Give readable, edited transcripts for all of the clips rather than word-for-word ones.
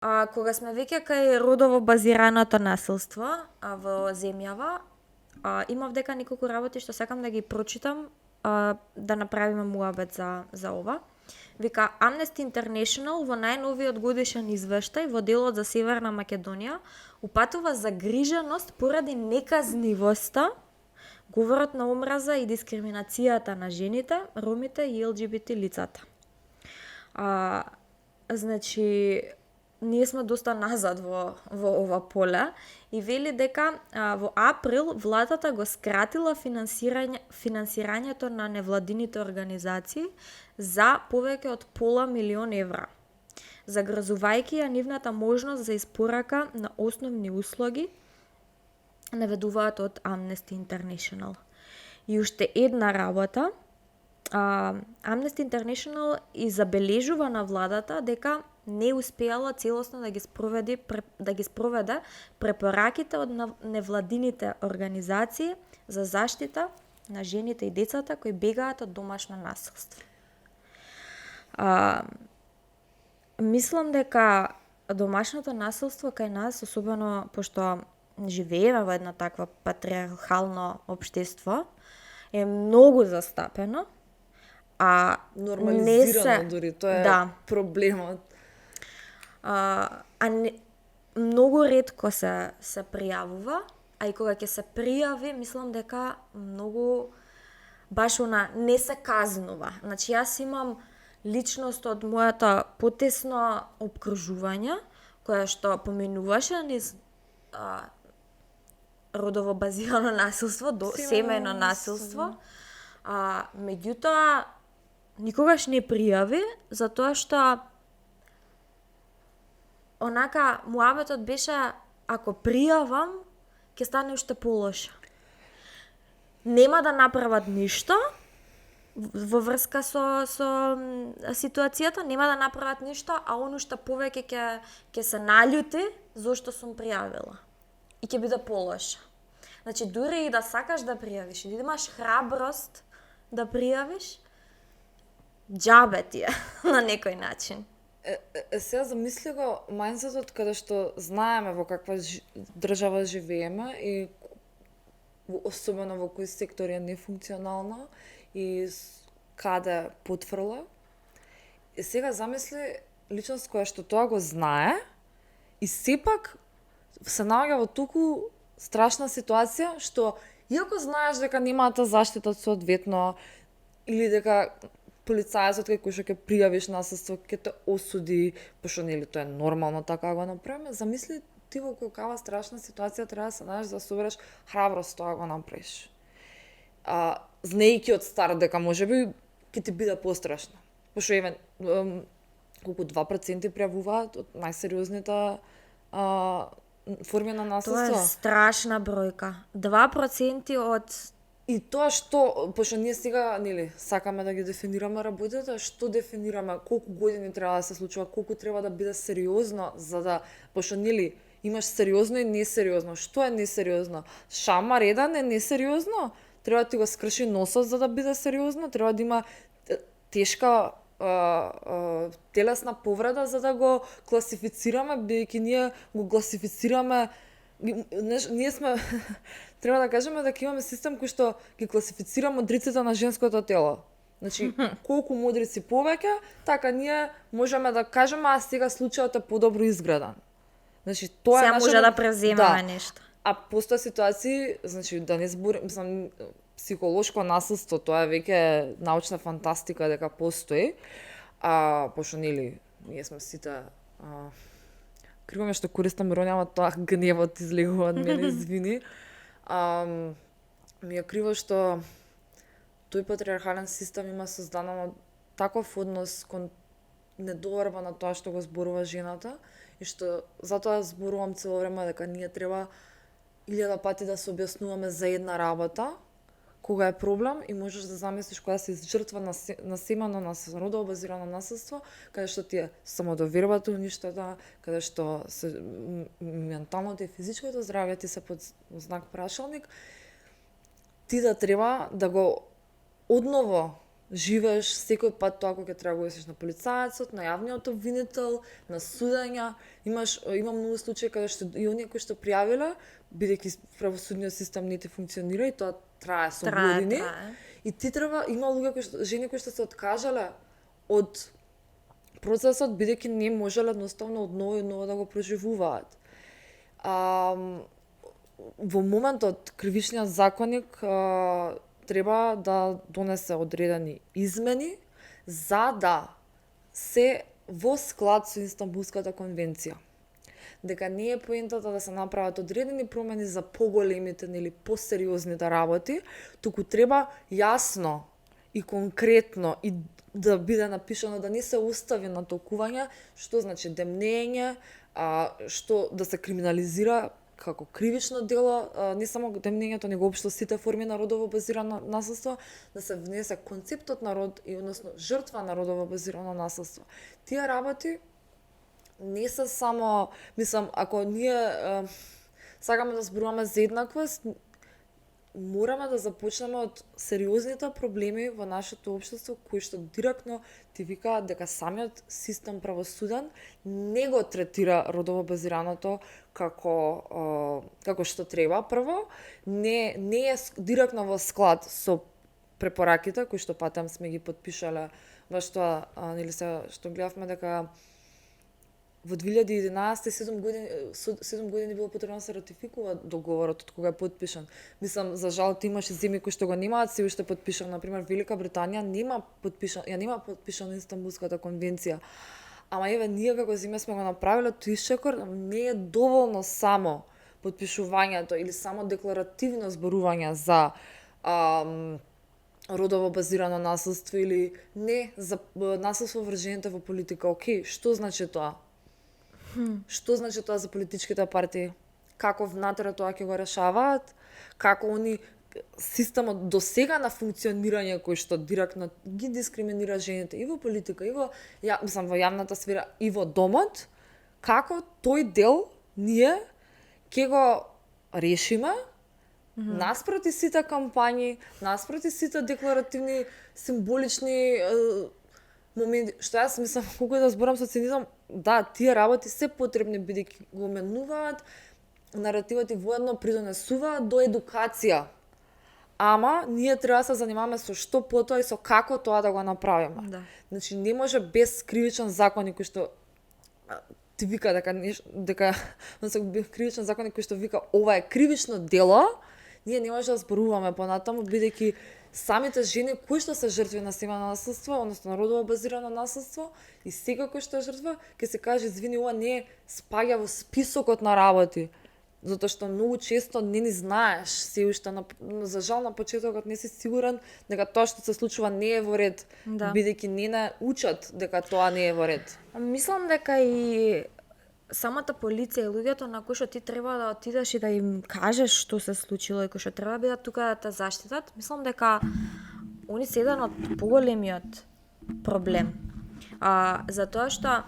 Кога сме веќе кај родово базираното насилство во земјава, имав дека неколку работи што сакам да ги прочитам, да направиме муабет за ова. Вика, Amnesty International во најновиот годишен извештај во делот за Северна Македонија упатува загриженост поради неказнивоста, говорот на омраза и дискриминацијата на жените, ромите и ЛГБТ лицата. Значи, ние сме доста назад во ова поле и вели дека во април владата го скратила финансирањето на невладините организации за повеќе од пола милион евра, загрозувајќи ја нивната можност за испорака на основни услуги, наведуваат од Amnesty International. И уште една работа, Amnesty International и забележува на владата дека не успеала целосно да ги спроведе препораките од невладините организации за заштита на жените и децата кои бегаат од домашно насилство. Мислам дека домашното насилство кај нас, особено пошто живееме во една таква патриархално општество, е многу застапено, нормализирано дури, тоа е проблемот. Многу ретко се пријавува, а и кога ќе се пријави, мислам дека многу баш не се казнува. Значи, јас имам личност од мојата потесно обкружување, која што поменуваше низ родово базирано насилство, семејно насилство, меѓутоа никогаш не пријави, затоа што онака муабетот беше, ако пријавам, ќе стане уште полоше. Нема да направат ништо во врска со ситуацијата, нема да направат ништо, а он уште повеќе ќе се наљути зошто сум пријавила. И ќе биде полоше. Значи, дури и да сакаш да пријавиш, и да имаш храброст да пријавиш, џабе ти е на некој начин. Сега замисли го мајндсетот каде што знаеме во каква држава живееме и особено во кој сектор е нефункционална и каде потфрла. И сега замисли личност која што тоа го знае и сепак се наоѓа во толку страшна ситуација што иако знаеш дека немаат заштита соодветно или дека полицајецот кој што ќе пријавиш насилство ќе те осуди, пошто нели тоа е нормално така го направиме, замисли ти во каква страшна ситуација треба да се најдеш да собереш храброст тоа го направиш. Знаејќи од старт дека можеби ќе ти биде пострашно. Пошто колку 2% пријавуваат од најсериозните форми на насилство. Тоа е страшна бројка. 2% од... И тоа што, пошто ние сега, нели, сакаме да ги дефинираме работите, што дефинираме, колку години треба да се случува, колку треба да биде сериозно, за да, пошто, нели, имаш сериозно и несериозно. Што е несериозно? Шамар еден е несериозно? Треба да ти го скрши носот за да биде сериозно? Треба да има тешка телесна повреда за да го класифицираме, бидејќи ние го класифицираме, ние сме треба да кажеме дека имаме систем кој што ги класифицира модриците на женското тело. Значи, колку модрици повеќе, така ние можеме да кажеме, а сега случајот е подобро изграден. Значи, тоа е може да преземеме нешто. А постоја ситуации, значи, да не зборим, психолошко насилство, тоа е веќе научна фантастика дека постои. Пошто нели, ние сме сите криваме што користам иронија, тоа гневот излегува од мене, извини. Ми е криво што тој патриархален систем има создадено таков однос кон недоверба на тоа што го зборува жената и што затоа зборувам цело време дека ние треба 1000 пати да се објаснуваме за една работа кога е проблем и можеш да замислиш кога си жртва на семено на родово базирано насилство, каде што ти е самодовербата уништена, каде што менталното и физичкото здравје ти се под знак прашалник, ти да треба да го одново живееш секој пат тоа кога треба да го на полицајецот, на јавниот обвинител, на судења, има многу случаи каде што и оние кои што пријавиле, бидејќи правосудниот систем не ти функционира и тоа трае со години. И ти треба, има луѓе кои што, жени кои што се откажале од процесот бидејќи не можеле едноставно одново и одново да го преживуваат. Во моментот кривичниот законник треба да донесе одредени измени за да се во склад со Истанбулската конвенција. Дека не е поентата да се направат одредени промени за поголемите или посериозните работи, туку треба јасно и конкретно и да биде напишано, да не се остави на толкување што значи демнење, што да се криминализира како кривично дело, не само демнењето, него општо сите форми на родово базирано насилство, да се внесе концептот на род и односно жртва на родово базирано насилство. Тие работи не се само, мислам, ако ние сакаме да зборуваме за еднаквост, мораме да започнеме од сериозните проблеми во нашето општество кои што директно ти викаат дека самиот систем правосуден не го третира родово базираното како што треба. Прво, не е директно во склад со препораките кои што патем сме ги подпишале, баш тоа, нели се што гледавме дека во 2011 7 години било потребно да се ратификува договорот од кога е подпишан. Мислам, за жал имаше земји кои што го немаат се уште подпишан, например Велика Британија нема подпишана Истанбулската конвенција. Ама еве ние како земја сме го направиле тој исчекор, не е доволно само подпишувањето или само декларативно зборување за родово базирано насилство или не за насилство врз жените во политика. Океј, што значи тоа? Што значи тоа за политичките партии? Како внатре тоа ќе го решаваат? Како они системот до сега на функционирање кој што директно ги дискриминира жените и во политика, и во јавната сфера, и во домот, како тој дел ние ќе го решиме наспроти сите кампањи, наспроти сите декларативни, символични моменти, што јас мислам, колку да зборам со цинизам, да, тие работи се потребни бидејќи го менуваат наративот и воедно придонесуваат до едукација. Ама ние треба да се занимаваме со што потоа и со како тоа да го направиме. Да. Значи не може без кривичен законник кој што ти вика дека кривичен законник кој што вика ова е кривично дело, ние не може да зборуваме понатаму бидејќи самите жени кои што се жртви на семејно насилство, односно на родово базирано насилство, и сега кој што е жртва, ќе се каже извини, ова не спаѓа во списокот на работи. Затоа што многу често не ни знаеш, се уште за жал на почетокот не си сигурен дека тоа што се случува не е во ред, бидејќи не учат дека тоа не е во ред. Мислам дека и самата полиција и луѓето на кои што ти треба да отидеш и да им кажеш што се случило и кои што треба да бидат тука да те заштитат, мислам дека они се еден од поголемиот проблем. Затоа што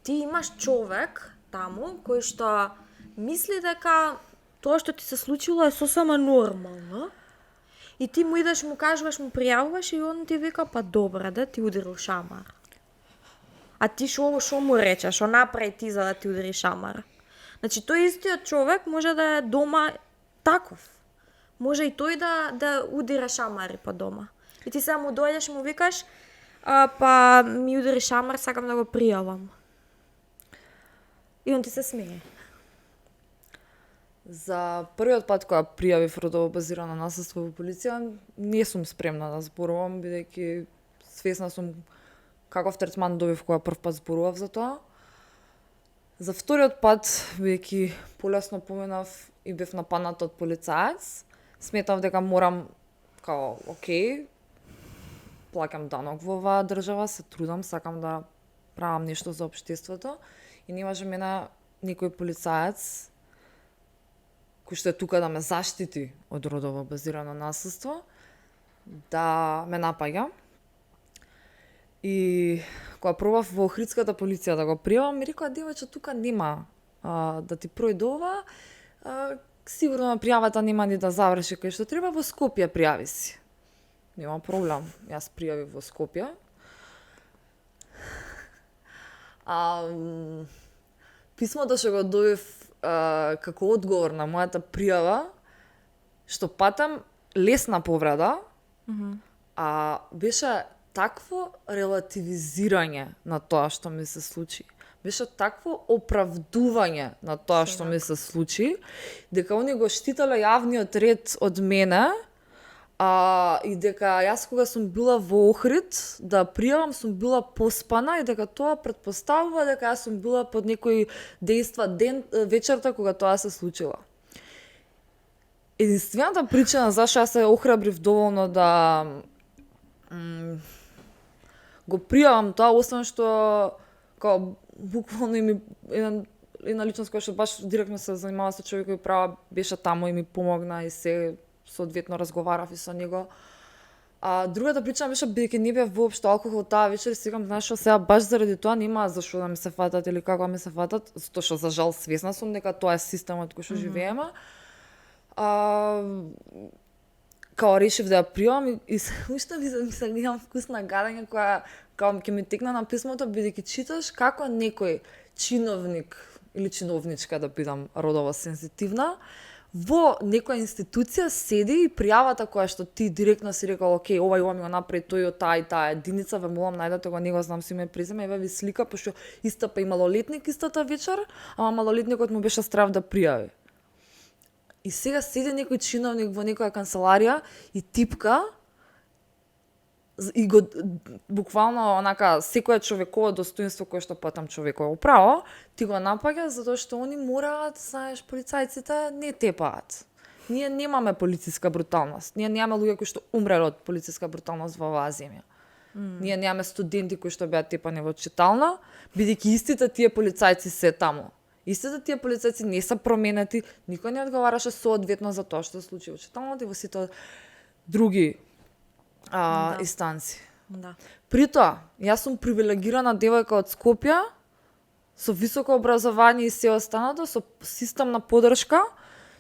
ти имаш човек таму кој што мисли дека тоа што ти се случило е сосема нормално. И ти му идеш, му кажуваш, му пријавуваш и он ти вика па добре, да ти ударил шамар. А ти шо му речеш, шо направи ти за да ти удари шамар? Значи тој истиот човек може да е дома таков. Може и тој да удира шамари по дома. И ти сега му дојдеш и му викаш па ми удари шамар, сакам да го пријавам. И он ти се смее. За првиот пат кога пријавив родово базирано насилство во полиција, не сум спремна да зборувам, бидејќи свесна сум каков третман добив кога прв пат зборував за тоа. За вториот пат, бидејќи полесно поминав и бев нападната од полицаец, сметав дека морам, као, окей, плаќам данок во оваа држава, се трудам, сакам да правам нешто за општеството и не може мене некој полицаец кој што е тука да ме заштити од родово базирано насилство, да ме напаѓа. И кога пробав во Охридската полиција да го пријавам, ми рекоа девојче тука нема да ти пројде ова, сигурно пријавата нема ни да заврши кај што треба, во Скопје пријави си. Нема проблем. Јас пријавив во Скопје. Писмото што го добив како одговор на мојата пријава, што патам лесна повреда, беше такво релативизирање на тоа што ми се случи. Беше такво оправдување на тоа што ми се случи, дека они го штителе јавниот ред од мене, и дека јас кога сум била во Охрид да пријавам сум била поспана и дека тоа претпоставува дека јас сум била под некои дејства вечерта кога тоа се случило. Единствената причина зашто јас се охрабрив доволно да го пријавам тоа, освен што као буквално една личност која што баш директно се занимава со човекови права беше таму и ми помогна и се соодветно разговарав и со него. Другата причина беше бидејќи не бев воопшто алкохол таа вечер, сигам знаеш што сега баш заради тоа нема зашо да ми се фатат или како ми се фатат, затоа што за жал свесна сум дека тоа е системот кој што живееме. Као решив да ја пријавам и уште ми се имам вкус на гадење која као ќе ми текна на писмото бидејќи читаш како некој чиновник или чиновничка да бидам родово сензитивна во некоја институција седи и пријавата која што ти директно си рекол, окей, ова ми го направи тој од таа и таа единица, ве молам најдете го, не го знам си име и презиме, еве ви слика, пошто истапа и малолетник истата вечер, ама малолетникот му беше страв да пријави. И сега седи некој чиновник во некоја канцеларија и типка и го буквално онака секое човеково достоинство кое што патам човеково право, ти го напаѓа затоа што они мораат, знаеш, полицајците не тепаат. Ние немаме полициска бруталност. Ние немаме луѓе кои што умреле од полициска бруталност во оваа земја. Ние немаме студенти кои што беа тепани во читална, бидејќи истите тие полицајци се таму. Истите тие полицајци не се променети, никој не одговараше соодветно за тоа што се случи во читалната и во сите други инстанци. Да. При тоа, јас сум привилегирана девојка од Скопје, со високо образование и се останато, со системна поддршка,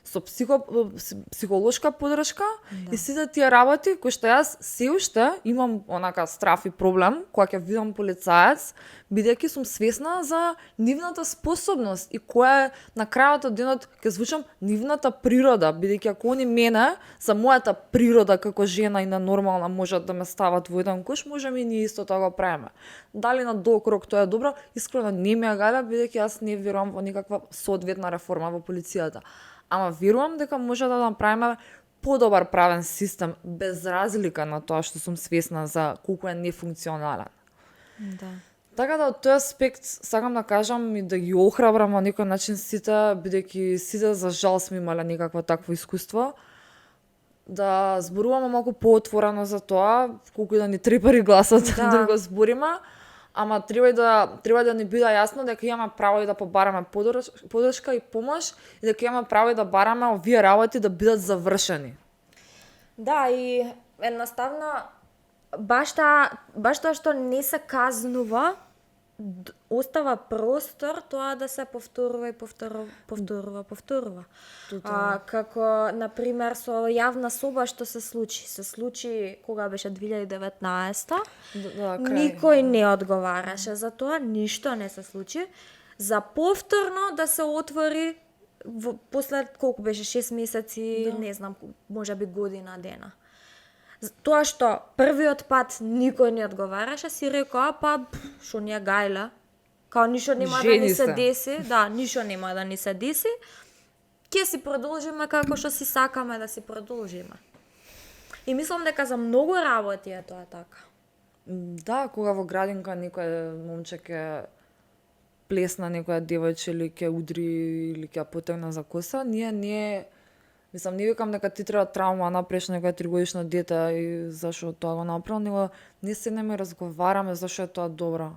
со психолошка поддршка и сите тие работи кои што јас се уште имам онака страф и проблем кога ќе видам полицаец, бидејќи сум свесна за нивната способност и која е на крајот од денот ќе звучам нивната природа, бидејќи ако они мене за мојата природа како жена и на нормална можат да ме стават во еден кош, можеме и ние исто тоа го правиме. Дали на долг рок тоа е добро, искрено не ме гаѓа бидејќи јас не верувам во никаква соодветна реформа во полицијата. Ама верувам дека може да направиме подобар правен систем без разлика на тоа што сум свесна за колку е нефункционален. Да. Така да од тој аспект сакам да кажам и да ги охрабрам на некој начин сите, бидејќи сите за жал сме имале некакво такво искуство, да зборуваме малку поотворено за тоа, колку и да ни трепари гласот да го збориме, ама треба да ни биде јасно дека имаме право и да побараме поддршка и помош и дека имаме право и да бараме овие работи да бидат завршени. Да, и едноставно баш тоа што не се казнува остава простор тоа да се повторува и повторува. Како на пример со јавна соба што се случи кога беше 2019-та. Никој не одговараше за тоа, ништо не се случи. За повторно да се отвори после колку беше 6 месеци, не знам, можеби година дена. Тоа што првиот пат никој не одговараше, си рекоа, што ни е гајле, као ништо нема да ни се деси, ништо нема да ни се деси, ќе си продолжиме како што си сакаме да си продолжиме. И мислам дека за многу работи е тоа така. Да, кога во градинка некој момче ќе плесна некоја девојче или ќе удри или ќе потегна за коса, ние не викам дека ти треба травма напреш некоја 3-годишно дете и зашо тоа го направил, него не седнеме и разговараме зашо е тоа добро.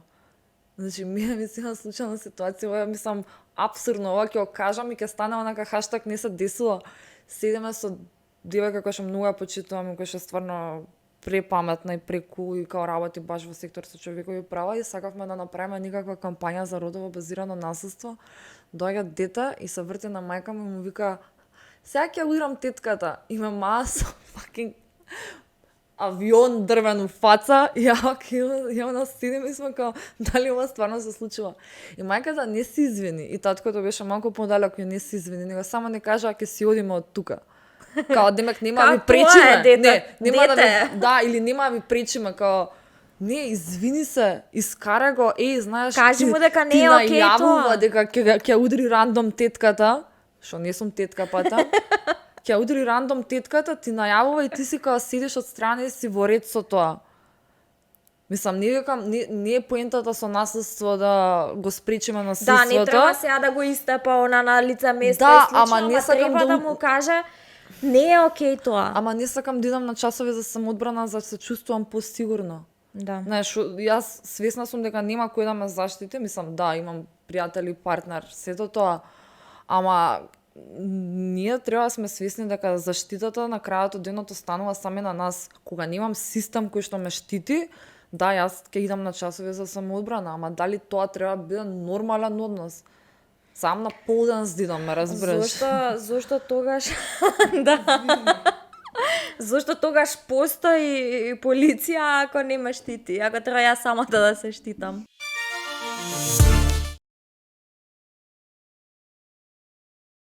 Значи, ми се има случајна ситуација, ова мислам апсурдно, ова ќе го кажам и ќе стане онака хаштаг не се десило. Седеме со девојка која што многу ја почитувам и која што стварно препаметна и прекул и као работи баш во сектор со човекови права и сакавме да направиме некаква кампања за родово базирано насилство. Доаѓа дете и се врти на мајка му и му вика: Сега ќе удирам тетката, има маса fucking авион дрвен у фаца, и ја на седим и сме као, дали ова стварно се случува? И мајката не се извини, и таткото беше малку подалеку и не се извини, него само не кажа, ќе си одиме од тука. Као, демек нема да ви пречиме. Нема да ви, да, или нема да ви пречиме, као, не, извини се, искара го, знаеш, Кажи му дека не е окей најавува тоа. дека ќе удри рандом тетката, што не сум тетка пата, ќе удри рандом тетката, ти најавува и ти си као седиш од страна и си во ред со тоа. Мислам, не е поентата со наследство да го спречиме наследството. Да, не треба сега да го истепа она на лице место Да, и слично, ама не сакам треба да да му каже не е окей тоа. Ама не сакам да идам на часови за самоодбрана, за да се чувствувам посигурно. Да. Знаеш, јас свесна сум дека нема кој да ме заштити, мислам, да, имам пријатели, партнер, сето тоа, ама ние треба да сме свесни дека заштитата на крајот од денот останува сами на нас. Кога немам систем кој што ме штити, да, јас ќе идам на часови за самоодбрана, ама дали тоа треба да биде нормален однос? Сам на полден здидам, ме разбираш? Зошто тогаш да. Зошто тогаш постои полиција ако не ме штити, ако треба јас самата да се штитам?